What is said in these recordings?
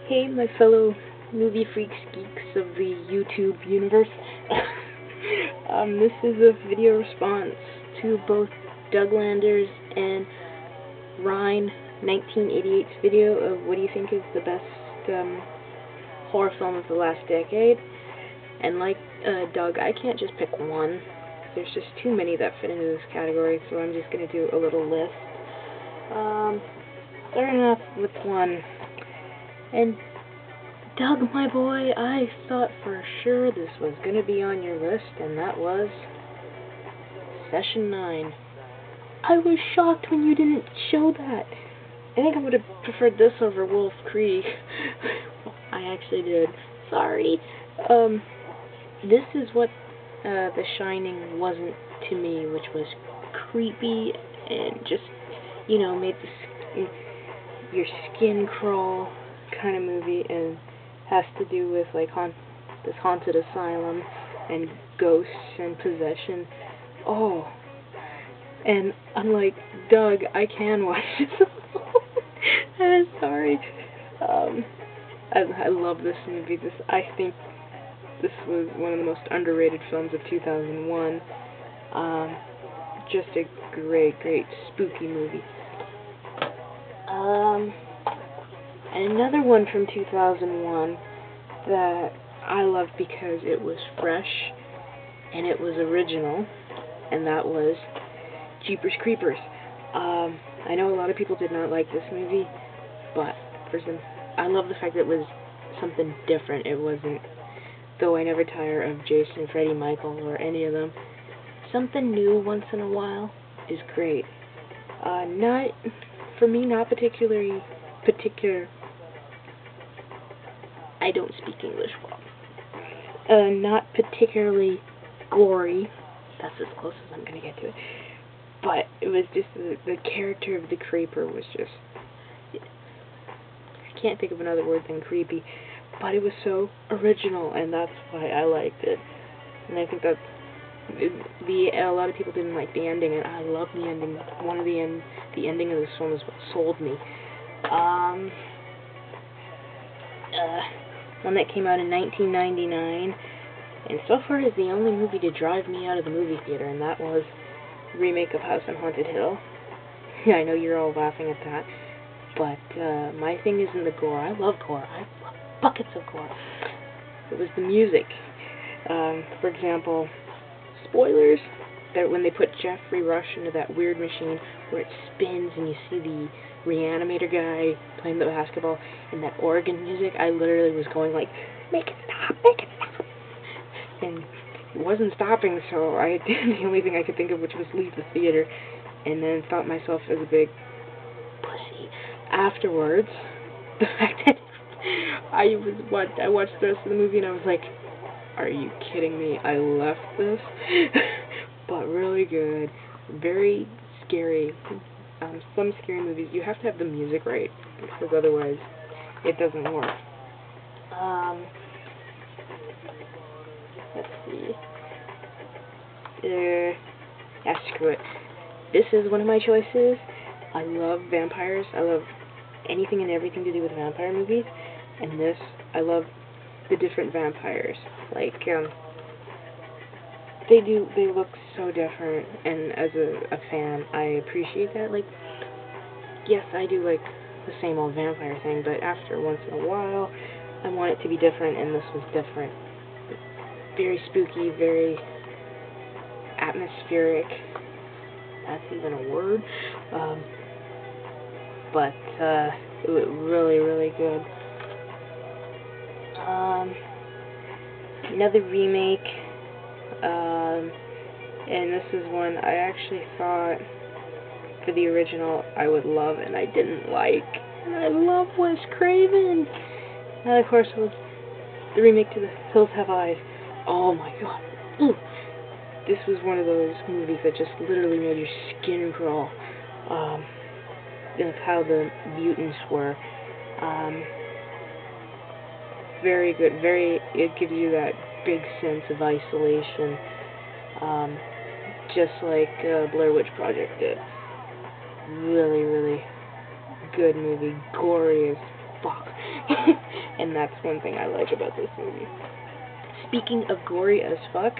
Hey, my fellow movie freaks, geeks of the YouTube universe. This is a video response to both Douglander's and Ryan 1988's video of what do you think is the best horror film of the last decade. And like Doug, I can't just pick one. There's just too many that fit into this category, so I'm just going to do a little list. Starting off with one. And Doug, my boy, I thought for sure this was going to be on your list, and that was Session 9. I was shocked when you didn't show that. I think I would have preferred this over Wolf Creek. I actually did. Sorry. This is what The Shining wasn't to me, which was creepy and just, you know, made your skin crawl kind of movie, and has to do with like this haunted asylum and ghosts and possession. Oh, and unlike Doug, I can watch this. I'm sorry. I love this movie. I think this was one of the most underrated films of 2001. Just a great spooky movie. And another one from 2001 that I loved because it was fresh and it was original, and that was Jeepers Creepers. I know a lot of people did not like this movie, but I love the fact that it was something different. It wasn't, though I never tire of Jason, Freddy, Michael, or any of them, something new once in a while is great. For me, not particular. I don't speak English well. Not particularly gory. That's as close as I'm gonna get to it. But it was just the character of the creeper was just, I can't think of another word than creepy. But it was so original, and that's why I liked it. And I think that a lot of people didn't like the ending, and I love the ending. The ending of this film is what sold me. One that came out in 1999, and so far is the only movie to drive me out of the movie theater, and that was the remake of House on Haunted Hill. Yeah, I know you're all laughing at that, but my thing isn't the gore. I love gore. I love buckets of gore. It was the music. For example, spoilers, that when they put Jeffrey Rush into that weird machine where it spins and you see the reanimator guy playing the basketball and that organ music, I literally was going like, make it stop, and it wasn't stopping, so I did the only thing I could think of, which was leave the theater, and then thought myself as a big pussy. Afterwards, the fact that I watched the rest of the movie and I was like, are you kidding me? I left this. But really good. Very scary. Some scary movies, you have to have the music right, because otherwise it doesn't work. Let's see. Yeah, screw it. This is one of my choices. I love vampires. I love anything and everything to do with vampire movies. And this, I love the different vampires. Like, they look so different, and as a fan, I appreciate that. Like, yes, I do like the same old vampire thing, but after once in a while, I want it to be different, and this was different. Very spooky, very atmospheric. That's even a word. But it was really good. Another remake, and this is one I actually thought for the original I would love and I didn't like, and I love Wes Craven. And of course was the remake to The Hills Have Eyes. Oh my god. Ooh. This was one of those movies that just literally made your skin crawl. That's how the mutants were. Very good. It gives you that big sense of isolation, just like Blair Witch Project did. Really good movie. Gory as fuck. and that's one thing I like about this movie. Speaking of gory as fuck,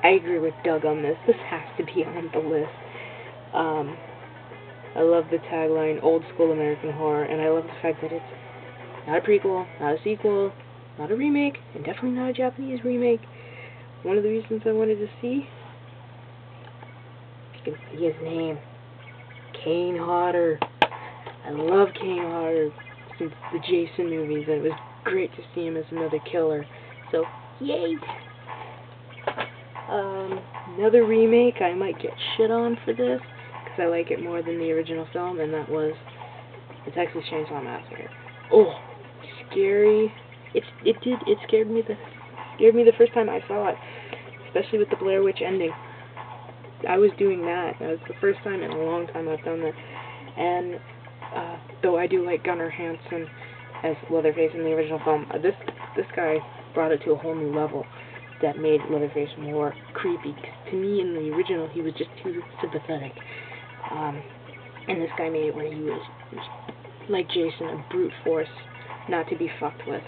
I agree with Doug on this. This has to be on the list. I love the tagline, old school American horror, and I love the fact that it's not a prequel, not a sequel, not a remake, and definitely not a Japanese remake. One of the reasons I wanted to see, you can see his name, Kane Hodder. I love Kane Hodder since the Jason movies, and it was great to see him as another killer. So, yay! Another remake, I might get shit on for this, because I like it more than the original film, and that was the Texas Chainsaw Massacre. Oh, scary. It scared me the first time I saw it, especially with the Blair Witch ending. I was doing that. That was the first time in a long time I've done that. And though I do like Gunnar Hansen as Leatherface in the original film, this guy brought it to a whole new level that made Leatherface more creepy. 'Cause to me, in the original, he was just too sympathetic. And this guy made it where he was like Jason, a brute force, not to be fucked with.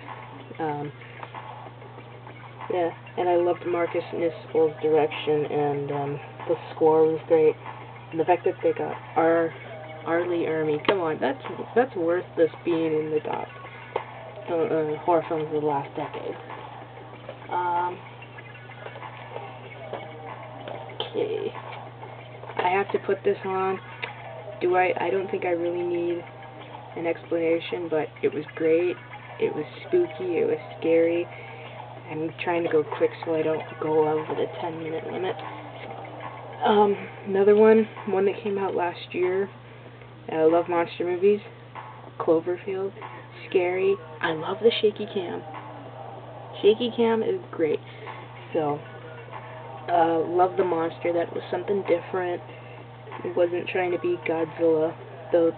Yeah, and I loved Marcus Nispel's direction, and the score was great. And the fact that they got R. Lee Ermey, come on, that's worth this being in the top horror films of the last decade. Okay, I have to put this on. I don't think I really need an explanation, but it was great. It was spooky. It was scary. I'm trying to go quick so I don't go over the 10-minute limit. Another one that came out last year. I love monster movies. Cloverfield. Scary. I love the shaky cam. Shaky cam is great. So, love the monster. That was something different. It wasn't trying to be Godzilla, though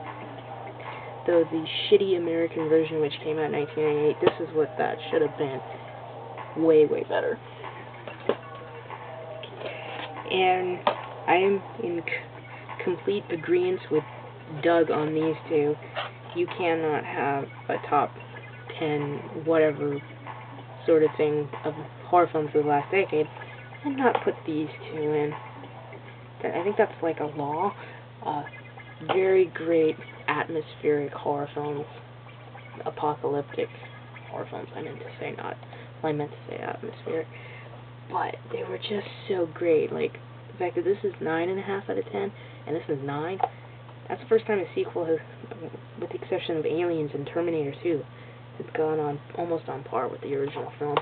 the shitty American version, which came out in 1998, this is what that should have been. Way, way better. And I am in complete agreement with Doug on these two. You cannot have a top 10 whatever sort of thing of horror films of the last decade and not put these two in. I think that's like a law. Very great atmospheric horror films. Apocalyptic horror films, I meant to say atmospheric. But they were just so great. Like, the fact that this is 9.5 out of 10, and this is 9, that's the first time a sequel has, with the exception of Aliens and Terminator 2, has gone on almost on par with the original film.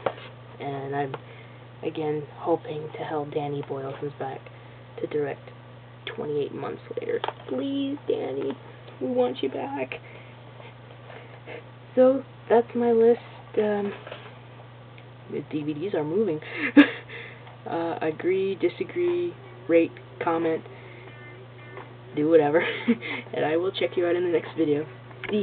And I'm, again, hoping to hell Danny Boyle comes back to direct 28 months later. Please, Danny, we want you back. So, that's my list. The DVDs are moving. Agree, disagree, rate, comment, do whatever. And I will check you out in the next video.